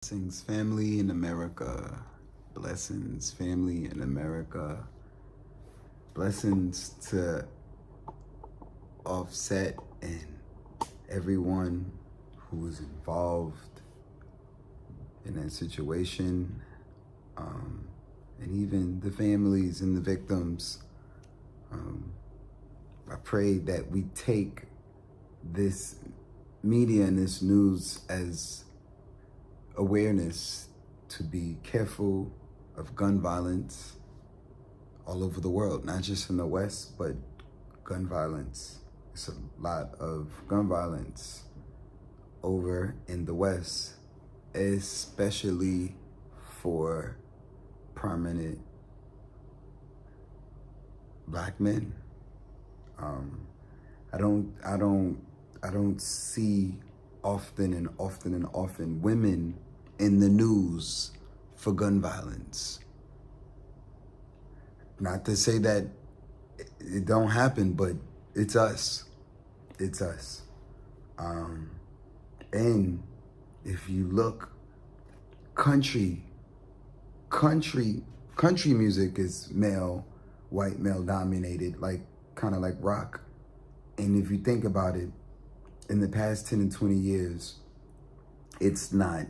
Blessings, family in America. Blessings, family in America. Blessings to Offset and everyone who was involved in that situation, and even the families and the victims. I pray that we take this media and this news as awareness to be careful of gun violence all over the world, not just in the West, but gun violence. It's a lot of gun violence over in the West, especially for prominent Black men. I don't see often women in the news for gun violence. Not to say that it don't happen, but it's us. It's us. And if you look, country music is white male dominated, kind of like rock. And if you think about it, in the past 10 and 20 years, it's not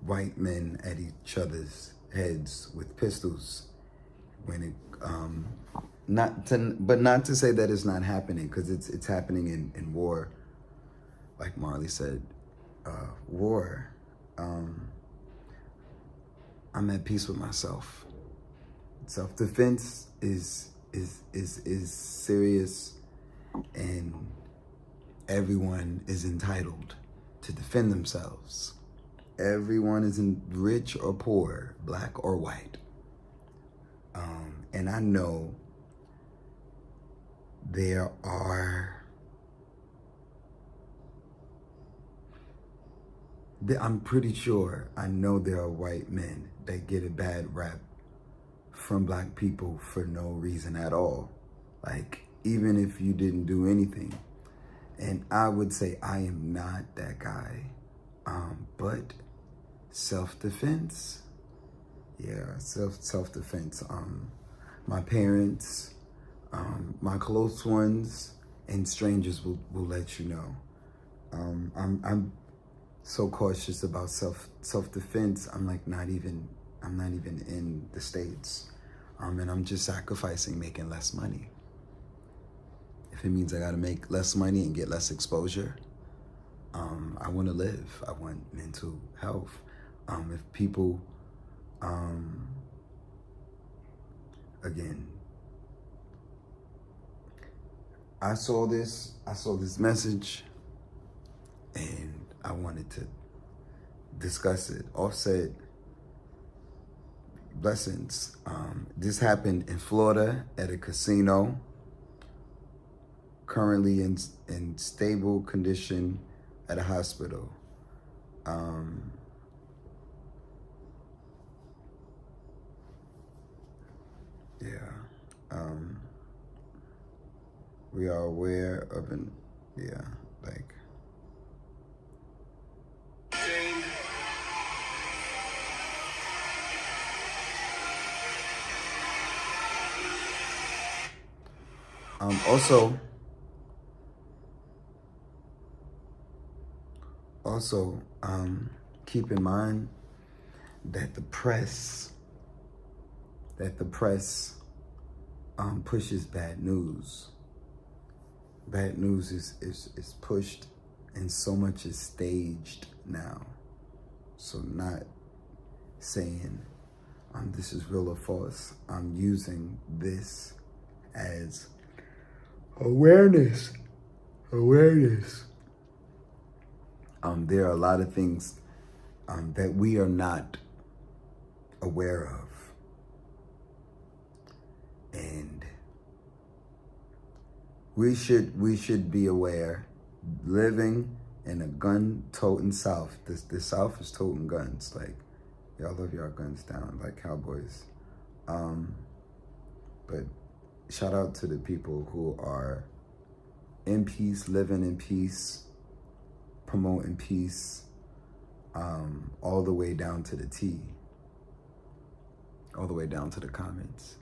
white men at each other's heads with pistols. Not to say that it's not happening, because it's happening in war. Like Marley said, war. I'm at peace with myself. Self-defense is serious, and everyone is entitled to defend themselves. Everyone isn't rich or poor, Black or white. And I know I'm pretty sure I know there are white men that get a bad rap from Black people for no reason at all. Like, even if you didn't do anything. And I would say I am not that guy. But self-defense, self-defense. My parents, my close ones, and strangers will let you know. I'm so cautious about self-defense. I'm not even in the States. And I'm just sacrificing making less money. If it means I gotta make less money and get less exposure, I wanna live. I want mental health. If people, again, I saw this message and I wanted to discuss it. Offset, blessings. This happened in Florida at a casino, currently in stable condition at a hospital. We are aware of also keep in mind that the press pushes bad news. Bad news is pushed, and so much is staged now. So not saying this is real or false. I'm using this as awareness. There are a lot of things that we are not aware of. And we should be aware. Living in a gun-toting South, the South is toting guns. Like, y'all love y'all guns down like cowboys. But shout out to the people who are in peace, living in peace, promoting peace, all the way down to the T, all the way down to the comments.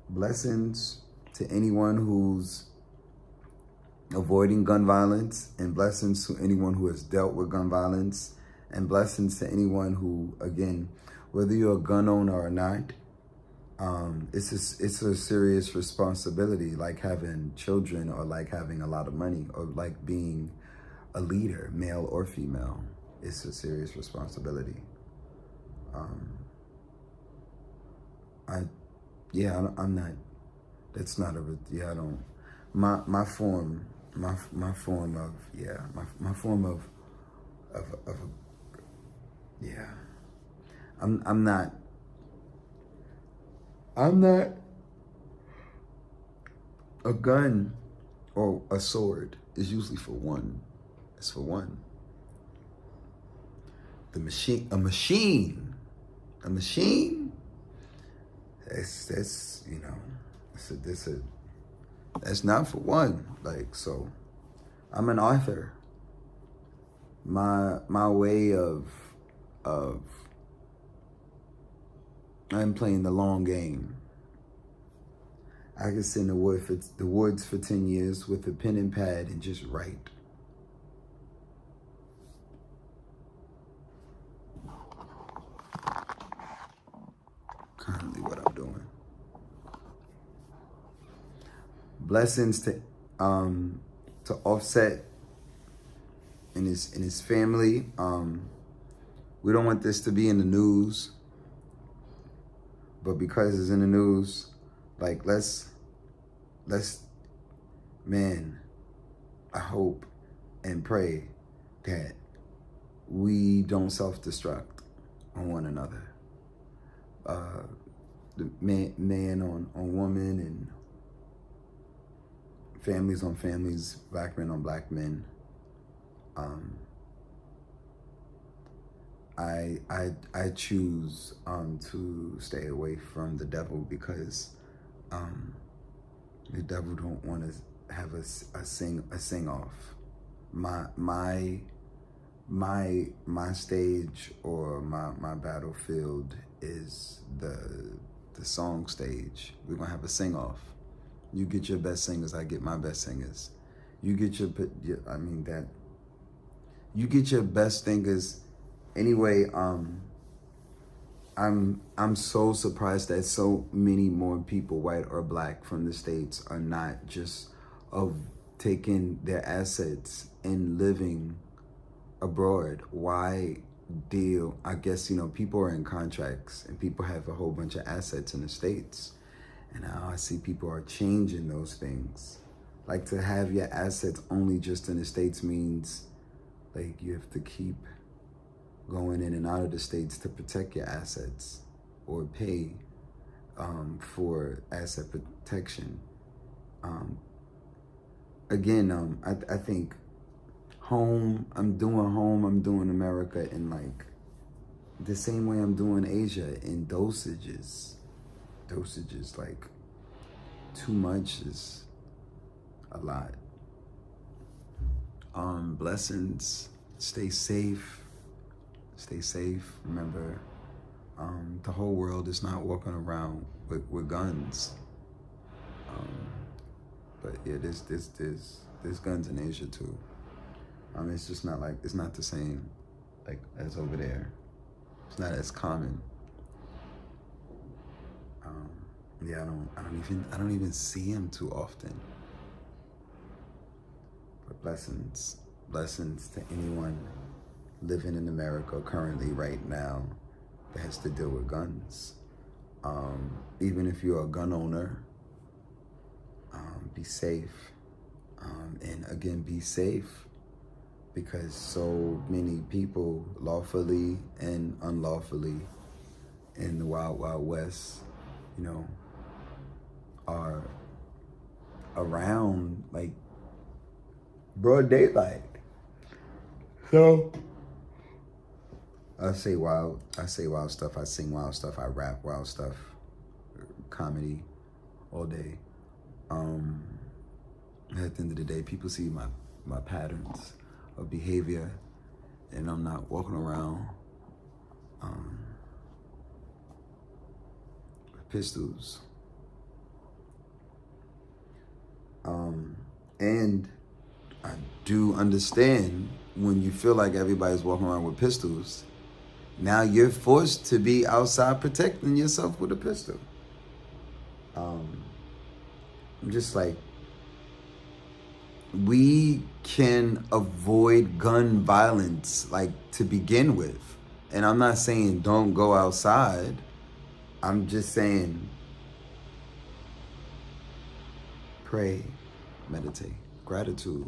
Blessings to anyone who's avoiding gun violence, and blessings to anyone who has dealt with gun violence, and blessings to anyone who, again, whether you're a gun owner or not, it's a serious responsibility, like having children or like having a lot of money or like being a leader, male or female. It's a serious responsibility. I'm not, that's not a, yeah, I don't, my form of, yeah, I'm not a gun or a sword is usually for one. It's for one. A machine. That's you know, that's not for one. Like, so I'm an author. My way of I'm playing the long game. I can sit in the woods for 10 years with a pen and pad and just write. Currently what I'm doing. Blessings to Offset and his family. We don't want this to be in the news, but because it's in the news, like let's man, I hope and pray that we don't self-destruct on one another. The man on woman, and families on families, black men on black men. I choose to stay away from the devil because the devil don't want to have a sing off. My stage or my battlefield is the song stage. We're gonna have a sing off. You get your best singers, I get my best singers. You get your best singers. Anyway, I'm so surprised that so many more people, white or black, from the States are not just of taking their assets and living abroad. Why deal? I guess, people are in contracts and people have a whole bunch of assets in the States. And now I see people are changing those things. Like, to have your assets only just in the States means like you have to keep going in and out of the States to protect your assets or pay for asset protection. I think I'm doing America in like the same way I'm doing Asia in dosages. Like too much is a lot. Blessings. Stay safe. Remember, the whole world is not walking around with guns. But yeah, there's guns in Asia too. It's just not like, it's not the same like as over there. It's not as common. I don't even see him too often. But blessings to anyone living in America currently right now that has to deal with guns. Even if you're a gun owner, be safe. And again, be safe, because so many people, lawfully and unlawfully, in the Wild Wild West, are around like broad daylight. So I say wild stuff, I sing wild stuff, I rap wild stuff, comedy all day. At the end of the day, people see my patterns of behavior, and I'm not walking around with pistols. And I do understand when you feel like everybody's walking around with pistols, now you're forced to be outside protecting yourself with a pistol. I'm just like, we can avoid gun violence, like, to begin with. And I'm not saying don't go outside. I'm just saying pray, meditate, gratitude.